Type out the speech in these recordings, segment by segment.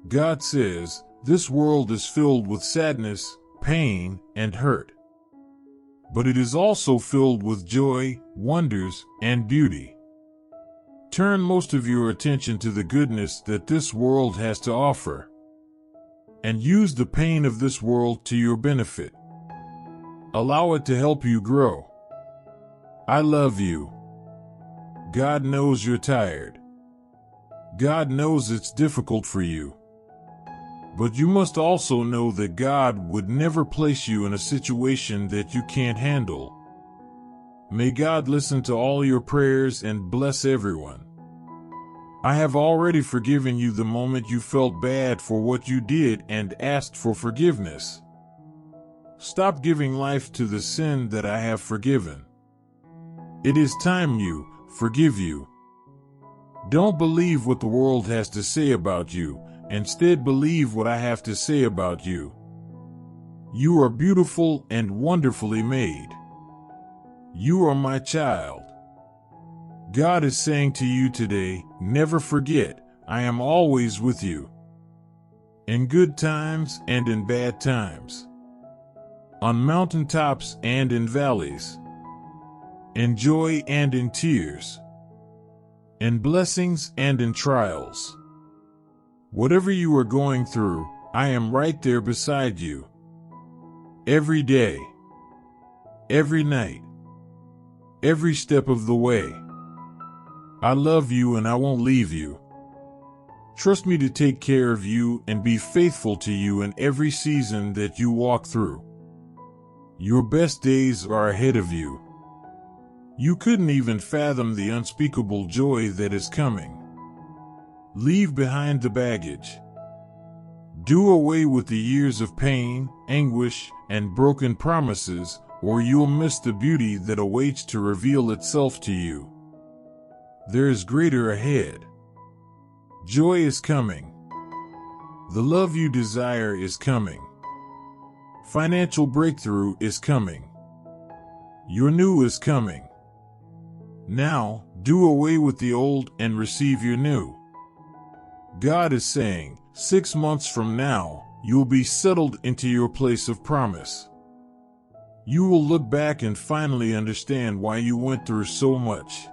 God says, this world is filled with sadness, pain, and hurt. But it is also filled with joy, wonders, and beauty. Turn most of your attention to the goodness that this world has to offer, and use the pain of this world to your benefit. Allow it to help you grow. I love you. God knows you're tired. God knows it's difficult for you. But you must also know that God would never place you in a situation that you can't handle. May God listen to all your prayers and bless everyone. I have already forgiven you the moment you felt bad for what you did and asked for forgiveness. Stop giving life to the sin that I have forgiven. It is time you forgive you. Don't believe what the world has to say about you. Instead, believe what I have to say about you. You are beautiful and wonderfully made. You are my child. God is saying to you today, never forget, I am always with you. In good times and in bad times. On mountaintops and in valleys. In joy and in tears. In blessings and in trials. Whatever you are going through, I am right there beside you. Every day. Every night. Every step of the way. I love you and I won't leave you. Trust me to take care of you and be faithful to you in every season that you walk through. Your best days are ahead of you. You couldn't even fathom the unspeakable joy that is coming. Leave behind the baggage. Do away with the years of pain, anguish, and broken promises, or you'll miss the beauty that awaits to reveal itself to you. There is greater ahead. Joy is coming. The love you desire is coming. Financial breakthrough is coming. Your new is coming. Now, do away with the old and receive your new. God is saying, 6 months from now, you'll be settled into your place of promise. You will look back and finally understand why you went through so much.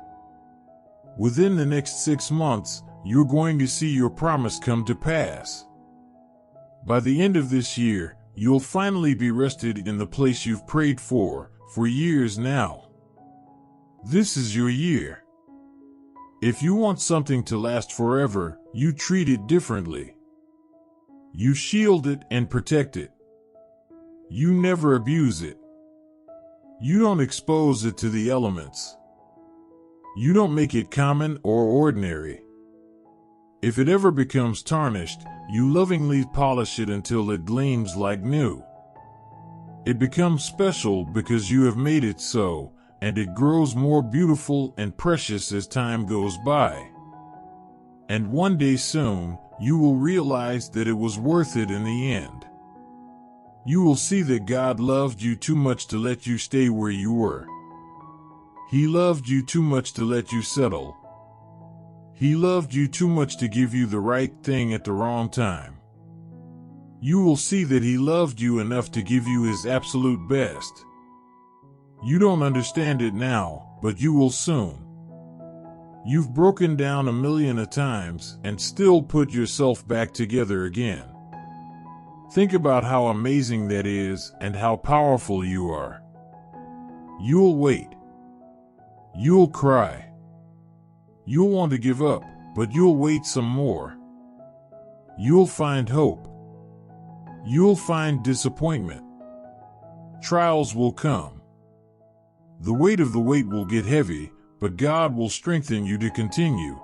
Within the next 6 months, you're going to see your promise come to pass. By the end of this year, you'll finally be rested in the place you've prayed for years now. This is your year. If you want something to last forever, you treat it differently. You shield it and protect it. You never abuse it. You don't expose it to the elements. You don't make it common or ordinary. If it ever becomes tarnished, you lovingly polish it until it gleams like new. It becomes special because you have made it so, and it grows more beautiful and precious as time goes by. And one day soon, you will realize that it was worth it in the end. You will see that God loved you too much to let you stay where you were. He loved you too much to let you settle. He loved you too much to give you the right thing at the wrong time. You will see that He loved you enough to give you His absolute best. You don't understand it now, but you will soon. You've broken down 1,000,000 times and still put yourself back together again. Think about how amazing that is and how powerful you are. You'll wait. You'll cry. You'll want to give up, but you'll wait some more. You'll find hope. You'll find disappointment. Trials will come. The weight of the weight will get heavy, but God will strengthen you to continue.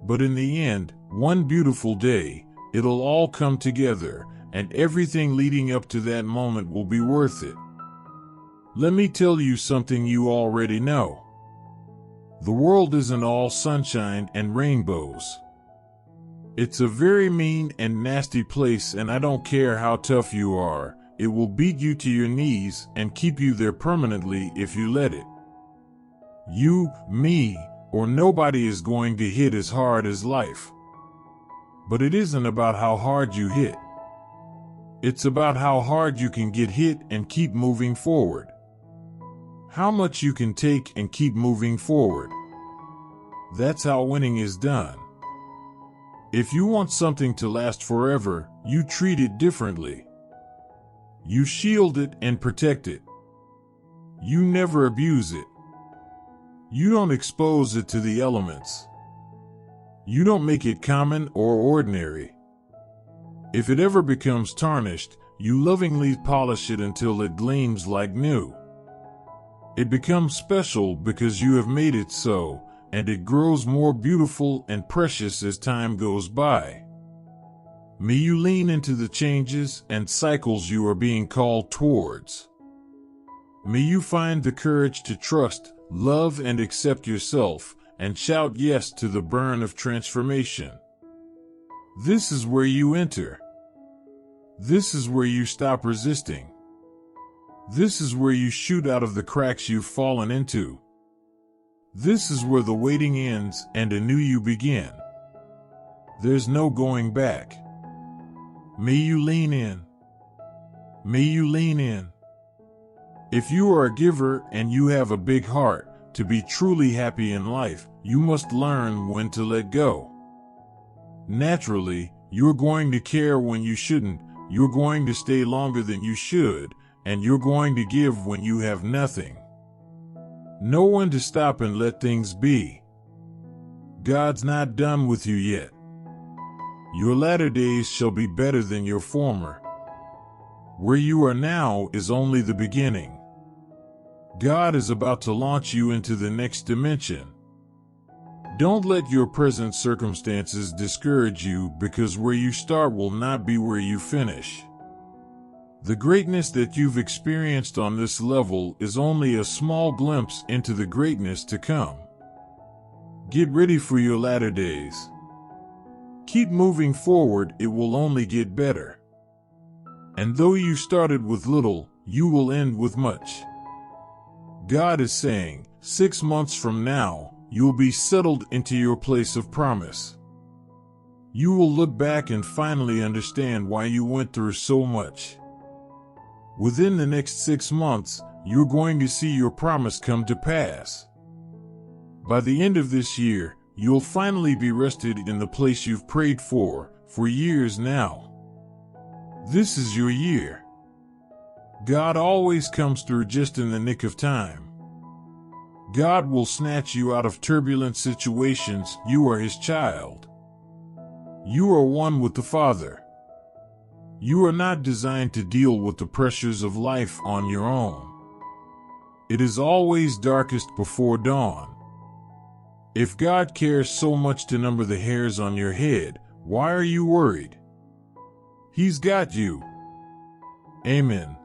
But in the end, one beautiful day, it'll all come together, and everything leading up to that moment will be worth it. Let me tell you something you already know. The world isn't all sunshine and rainbows. It's a very mean and nasty place, and I don't care how tough you are, it will beat you to your knees and keep you there permanently if you let it. You, me, or nobody is going to hit as hard as life. But it isn't about how hard you hit. It's about how hard you can get hit and keep moving forward. How much you can take and keep moving forward. That's how winning is done. If you want something to last forever, you treat it differently. You shield it and protect it. You never abuse it. You don't expose it to the elements. You don't make it common or ordinary. If it ever becomes tarnished, you lovingly polish it until it gleams like new. It becomes special because you have made it so, and it grows more beautiful and precious as time goes by. May you lean into the changes and cycles you are being called towards. May you find the courage to trust, love, and accept yourself, and shout yes to the burn of transformation. This is where you enter. This is where you stop resisting. This is where you shoot out of the cracks you've fallen into. This is where the waiting ends and a new you begin. There's no going back. May you lean in. May you lean in. If you are a giver and you have a big heart, to be truly happy in life, you must learn when to let go. Naturally, you're going to care when you shouldn't, you're going to stay longer than you should, and you're going to give when you have nothing. Know when to stop and let things be. God's not done with you yet. Your latter days shall be better than your former. Where you are now is only the beginning. God is about to launch you into the next dimension. Don't let your present circumstances discourage you, because where you start will not be where you finish. The greatness that you've experienced on this level is only a small glimpse into the greatness to come. Get ready for your latter days. Keep moving forward, it will only get better. And though you started with little, you will end with much. God is saying, 6 months from now, you'll be settled into your place of promise. You will look back and finally understand why you went through so much. Within the next 6 months, you're going to see your promise come to pass. By the end of this year, you'll finally be rested in the place you've prayed for years now. This is your year. God always comes through just in the nick of time. God will snatch you out of turbulent situations. You are His child. You are one with the Father. You are not designed to deal with the pressures of life on your own. It is always darkest before dawn. If God cares so much to number the hairs on your head, why are you worried? He's got you. Amen.